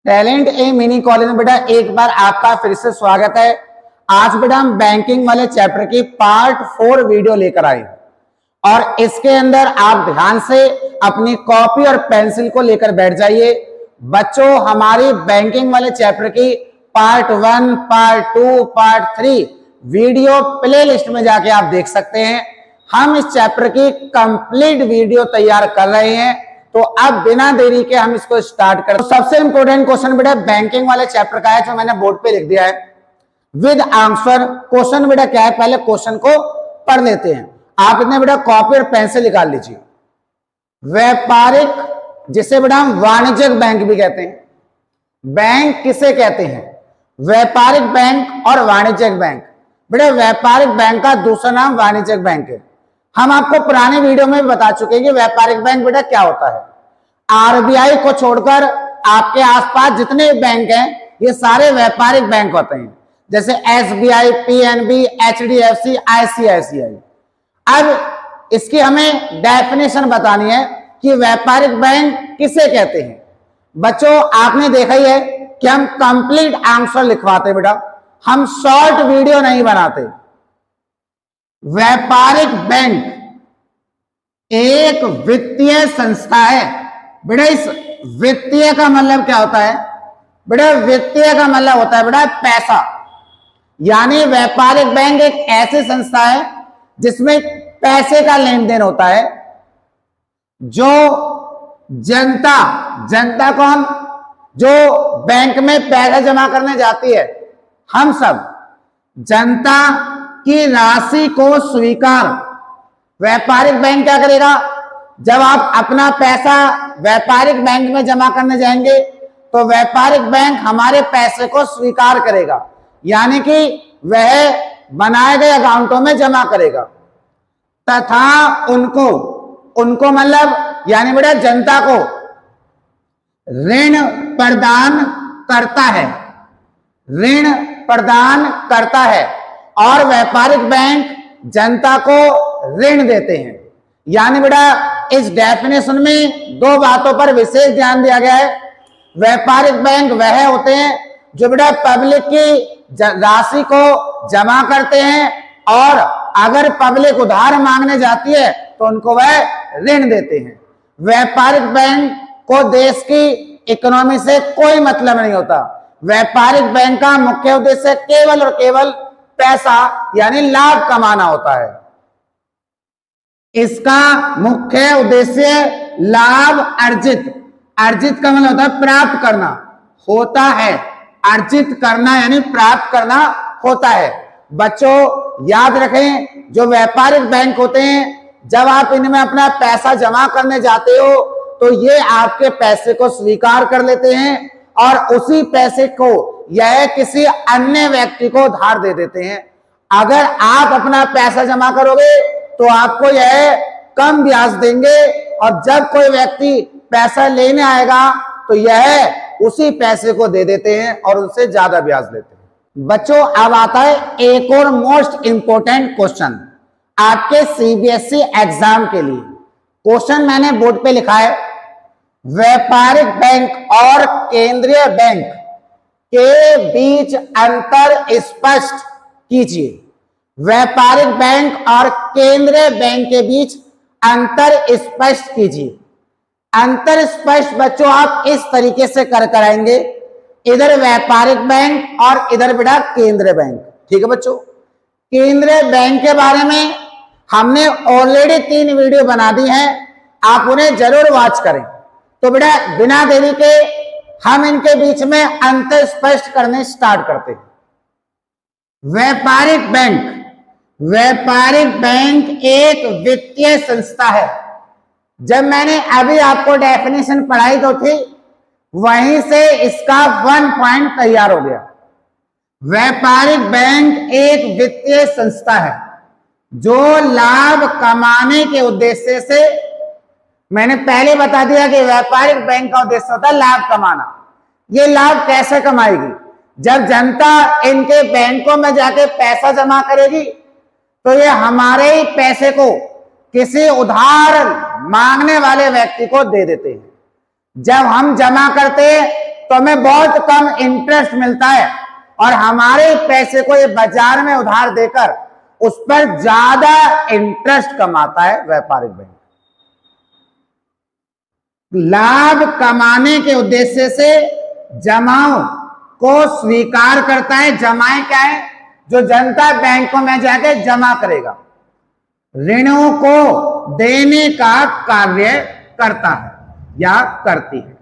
Talent ए mini college में बेटा एक बार आपका फिर से स्वागत है। आज बेटा हम बैंकिंग वाले चैप्टर की पार्ट 4 वीडियो लेकर आए और इसके अंदर आप ध्यान से अपनी कॉपी और पेंसिल को लेकर बैठ जाइए। बच्चों, हमारी बैंकिंग वाले चैप्टर की part 1, part 2, part 3 video play list में जाके आप देख सकते हैं। हम इस चैप्टर की कंप्लीट वीडियो तैयार कर रहे हैं, तो अब बिना देरी के हम इसको स्टार्ट करते हैं। सबसे इंपॉर्टेंट क्वेश्चन बेटा बैंकिंग वाले चैप्टर का है, जो मैंने बोर्ड पे लिख दिया है विद आंसर। क्वेश्चन बेटा क्या है, पहले क्वेश्चन को पढ़ लेते हैं। आप इतने बेटा कॉपी और पेंसिल निकाल लीजिए। व्यापारिक, जिसे बेटा हम वाणिज्यिक बैंक भी कहते हैं। बैंक किसे कहते हैं? व्यापारिक बैंक और वाणिज्यिक बैंक। बेटा व्यापारिक बैंक का दूसरा नाम वाणिज्यिक बैंक है। हम आपको पुराने वीडियो में भी बता चुके हैं कि व्यापारिक बैंक बेटा क्या होता है। आरबीआई को छोड़कर आपके आसपास जितने बैंक हैं ये सारे व्यापारिक बैंक होते हैं, जैसे एसबीआई, पीएनबी, एचडीएफसी, आईसीआईसीआई। अब इसकी हमें डेफिनेशन बतानी है कि व्यापारिक बैंक किसे कहते हैं। बच्चों, आपने देखा ही है कि हम कंप्लीट आंसर लिखवाते बेटा, हम शॉर्ट वीडियो नहीं बनाते। व्यापारिक बैंक एक वित्तीय संस्था है। बेटा इस वित्तीय का मतलब क्या होता है? बेटा वित्तीय का मतलब होता है बेटा पैसा। यानी व्यापारिक बैंक एक ऐसी संस्था है जिसमें पैसे का लेन देन होता है। जो जनता कौन? जो बैंक में पैसा जमा करने जाती है, हम सब जनता की राशि को स्वीकार व्यापारिक बैंक क्या करेगा? जब आप अपना पैसा व्यापारिक बैंक में जमा करने जाएंगे तो व्यापारिक बैंक हमारे पैसे को स्वीकार करेगा, यानी कि वह बनाए गए अकाउंटों में जमा करेगा तथा उनको मतलब यानी बेटा जनता को ऋण प्रदान करता है। ऋण प्रदान करता है और व्यापारिक बैंक जनता को ऋण देते हैं। यानी बेटा इस डेफिनेशन में दो बातों पर विशेष ध्यान दिया गया है। व्यापारिक बैंक वह होते हैं जो बेटा पब्लिक की राशि को जमा करते हैं और अगर पब्लिक उधार मांगने जाती है तो उनको वह ऋण देते हैं। व्यापारिक बैंक को देश की इकोनॉमी से कोई मतलब नहीं होता। व्यापारिक बैंक का मुख्य उद्देश्य केवल और केवल पैसा यानी लाभ कमाना होता है। इसका मुख्य उद्देश्य लाभ अर्जित का मतलब होता है प्राप्त करना होता है। अर्जित करना यानी प्राप्त करना होता है। बच्चों याद रखें, जो व्यापारिक बैंक होते हैं, जब आप इनमें अपना पैसा जमा करने जाते हो तो ये आपके पैसे को स्वीकार कर लेते हैं और उसी पैसे को यह किसी अन्य व्यक्ति को उधार दे देते हैं। अगर आप अपना पैसा जमा करोगे तो आपको यह कम ब्याज देंगे और जब कोई व्यक्ति पैसा लेने आएगा तो यह उसी पैसे को दे देते हैं और उनसे ज्यादा ब्याज लेते हैं। बच्चों, अब आता है एक और मोस्ट इंपोर्टेंट क्वेश्चन आपके सीबीएसई एग्जाम के लिए। क्वेश्चन मैंने बोर्ड पे लिखा है, व्यापारिक बैंक और केंद्रीय बैंक के बीच अंतर स्पष्ट कीजिए। व्यापारिक बैंक और केंद्रीय बैंक के बीच अंतर स्पष्ट कीजिए। अंतर स्पष्ट बच्चों आप इस तरीके से कर आएंगे, इधर व्यापारिक बैंक और इधर बेटा केंद्रीय बैंक। ठीक है बच्चों, केंद्रीय बैंक के बारे में हमने ऑलरेडी 3 वीडियो बना दी हैं, आप उन्हें जरूर वॉच करें। तो बेटा बिना देरी के हम इनके बीच में अंतर स्पष्ट करने स्टार्ट करते हैं। व्यापारिक बैंक एक वित्तीय संस्था है। जब मैंने अभी आपको डेफिनेशन पढ़ाई तो थी, वहीं से इसका 1 पॉइंट तैयार हो गया। व्यापारिक बैंक एक वित्तीय संस्था है जो लाभ कमाने के उद्देश्य से, मैंने पहले बता दिया कि व्यापारिक बैंक का उद्देश्य होता है लाभ कमाना। ये लाभ कैसे कमाएगी? जब जनता इनके बैंकों में जाके पैसा जमा करेगी तो ये हमारे ही पैसे को किसी उधार मांगने वाले व्यक्ति को दे देते हैं। जब हम जमा करते हैं तो हमें बहुत कम इंटरेस्ट मिलता है और हमारे पैसे को ये बाजार में उधार देकर उस पर ज्यादा इंटरेस्ट कमाता है व्यापारिक बैंक। लाभ कमाने के उद्देश्य से जमाओं को स्वीकार करता है। जमाएं क्या है? जो जनता बैंकों में जाके जमा करेगा, ऋणों को देने का कार्य करता है या करती है।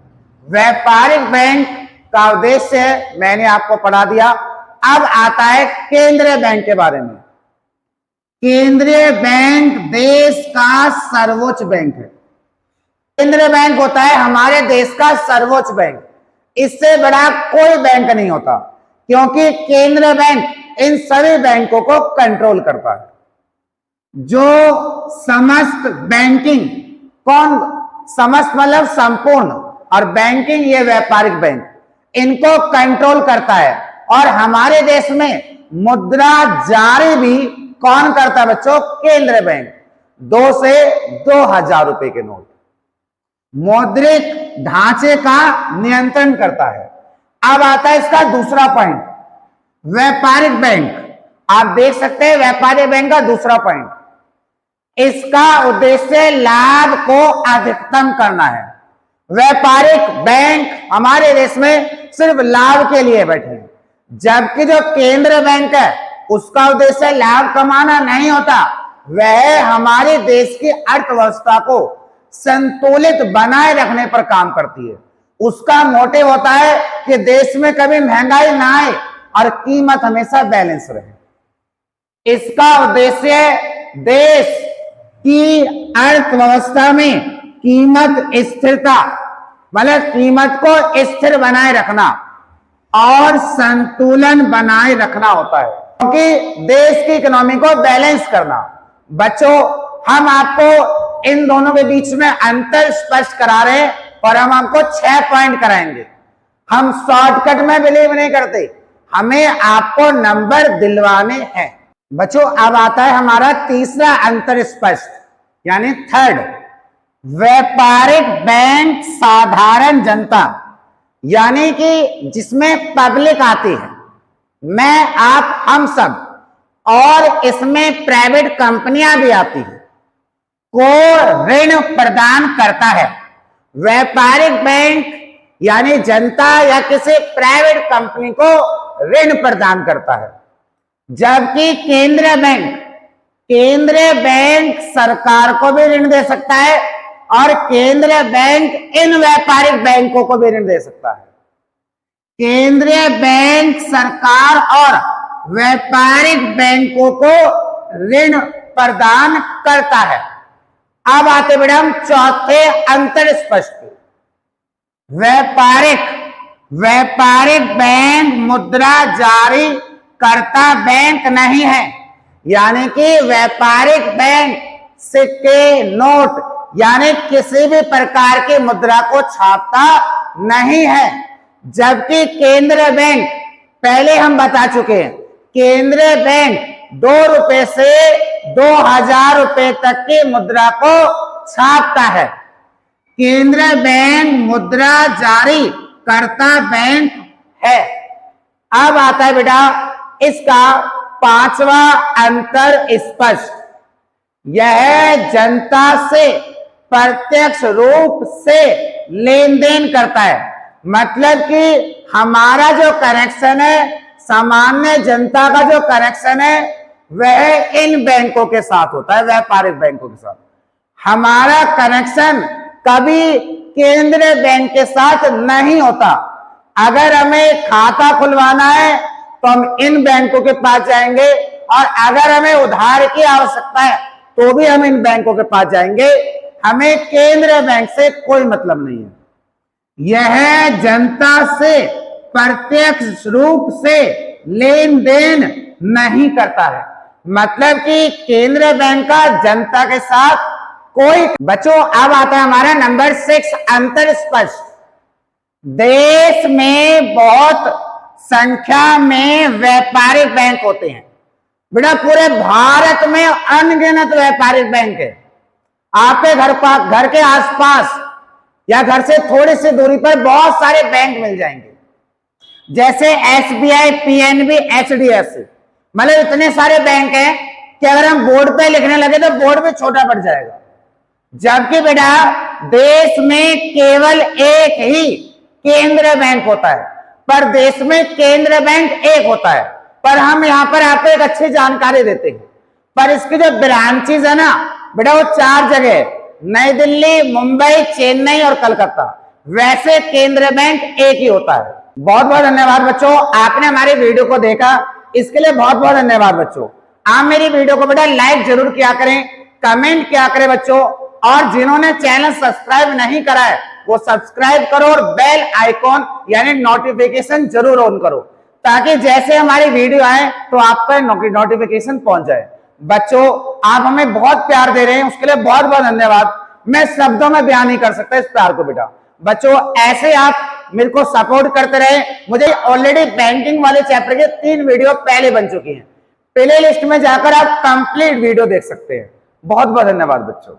व्यापारिक बैंक का उद्देश्य मैंने आपको पढ़ा दिया। अब आता है केंद्रीय बैंक के बारे में। केंद्रीय बैंक देश का सर्वोच्च बैंक है। केंद्रीय बैंक होता है हमारे देश का सर्वोच्च बैंक। इससे बड़ा कोई बैंक नहीं होता, क्योंकि केंद्रीय बैंक इन सभी बैंकों को कंट्रोल करता है। जो समस्त बैंकिंग, कौन समस्त मतलब संपूर्ण, और बैंकिंग ये व्यापारिक बैंक, इनको कंट्रोल करता है। और हमारे देश में मुद्रा जारी भी कौन करता है बच्चों? केंद्रीय बैंक। 2 से 2000 रुपए के नोट, मौद्रिक ढांचे का नियंत्रण करता है। अब आता है इसका दूसरा पॉइंट, व्यापारिक बैंक। आप देख सकते हैं व्यापारिक बैंक का दूसरा पॉइंट, इसका उद्देश्य लाभ को अधिकतम करना है। व्यापारिक बैंक हमारे देश में सिर्फ लाभ के लिए बैठे हैं, जबकि जो केंद्रीय बैंक है उसका उद्देश्य लाभ कमाना नहीं होता, वह हमारे देश की अर्थव्यवस्था को संतुलित बनाए रखने पर काम करती है। उसका मोटिव होता है कि देश में कभी महंगाई ना आए और कीमत हमेशा बैलेंस रहे। इसका उद्देश्य देश की अर्थव्यवस्था में कीमत स्थिरता, मतलब कीमत को स्थिर बनाए रखना और संतुलन बनाए रखना होता है, क्योंकि देश की इकोनॉमी को बैलेंस करना। बच्चों, हम आपको इन दोनों के बीच में अंतर स्पष्ट करा रहे हैं और हम आपको 6 पॉइंट कराएंगे। हम शॉर्टकट में बिलीव नहीं करते, हमें आपको नंबर दिलवाने हैं। बच्चों, अब आता है हमारा तीसरा अंतर स्पष्ट, यानी थर्ड। व्यापारिक बैंक साधारण जनता, यानी कि जिसमें पब्लिक आती है, मैं, आप, हम सब, और इसमें प्राइवेट कंपनियां भी आती हैं, को ऋण प्रदान करता है। व्यापारिक बैंक यानी जनता या किसी प्राइवेट कंपनी को ऋण प्रदान करता है, जबकि केंद्रीय बैंक सरकार को भी ऋण दे सकता है और केंद्रीय बैंक इन व्यापारिक बैंकों को भी ऋण दे सकता है। केंद्रीय बैंक सरकार और व्यापारिक बैंकों को ऋण प्रदान करता है। अब आते बेटा हम चौथे अंतर स्पष्ट। व्यापारिक बैंक मुद्रा जारी करता बैंक नहीं है, यानी कि व्यापारिक बैंक सिक्के, नोट यानी किसी भी प्रकार की मुद्रा को छापता नहीं है, जबकि केंद्रीय बैंक, पहले हम बता चुके हैं, केंद्रीय बैंक 2 रुपए से 2000 रुपए तक की मुद्रा को छापता है। केंद्रीय बैंक मुद्रा जारी करता बैंक है। अब आता है बेटा इसका 5वां अंतर स्पष्ट। यह जनता से प्रत्यक्ष रूप से लेन देन करता है, मतलब कि हमारा जो कनेक्शन है, सामान्य जनता का जो कनेक्शन है, वह इन बैंकों के साथ होता है, व्यापारिक बैंकों के साथ। हमारा कनेक्शन कभी केंद्रीय बैंक के साथ नहीं होता। अगर हमें खाता खुलवाना है तो हम इन बैंकों के पास जाएंगे, और अगर हमें उधार की आवश्यकता है तो भी हम इन बैंकों के पास जाएंगे। हमें केंद्रीय बैंक से कोई मतलब नहीं है। यह जनता से प्रत्यक्ष रूप से लेन देन नहीं करता है, मतलब कि केंद्रीय बैंक का जनता के साथ कोई। बच्चों, अब आता है हमारा नंबर 6 अंतर स्पष्ट। देश में बहुत संख्या में व्यापारिक बैंक होते हैं। बेटा, पूरे भारत में अनगिनत व्यापारिक बैंक है। आपके घर के आसपास या घर से थोड़ी सी दूरी पर बहुत सारे बैंक मिल जाएंगे, जैसे SBI, PNB, HDFC। मतलब इतने सारे बैंक हैं कि अगर हम बोर्ड पे लिखने लगे तो बोर्ड भी छोटा पड़ जाएगा। जबकि बेटा देश में केवल एक ही केंद्रीय बैंक होता है, पर देश में केंद्रीय बैंक एक होता है। पर हम यहाँ पर आपको एक अच्छी जानकारी देते हैं, पर इसकी जो ब्रांचेज है ना बेटा वो 4 जगह, नई दिल्ली, मुंबई, चेन्नई और कलकत्ता। वैसे केंद्रीय बैंक एक ही होता है। बहुत बहुत धन्यवाद बच्चों, आपने हमारी वीडियो को देखा, इसके लिए बहुत बहुत धन्यवाद बच्चों। आप मेरी वीडियो को बेटा लाइक जरूर किया करें, कमेंट किया करें बच्चों, और जिन्होंने चैनल सब्सक्राइब नहीं करा है वो सब्सक्राइब करो और बेल आइकॉन यानी नोटिफिकेशन जरूर ऑन करो, ताकि जैसे हमारी वीडियो आए तो आप पर नोटिफिकेशन पहुंच जाए। बच्चों आप हमें बहुत प्यार दे रहे हैं, उसके लिए बहुत बहुत धन्यवाद। मैं शब्दों में बयान नहीं कर सकता इस प्यार को बेटा। बच्चों ऐसे आप मेरे को सपोर्ट करते रहे। मुझे ऑलरेडी बैंकिंग वाले चैप्टर के 3 वीडियो पहले बन चुकी हैं, प्ले लिस्ट में जाकर आप कंप्लीट वीडियो देख सकते हैं। बहुत बहुत धन्यवाद बच्चों।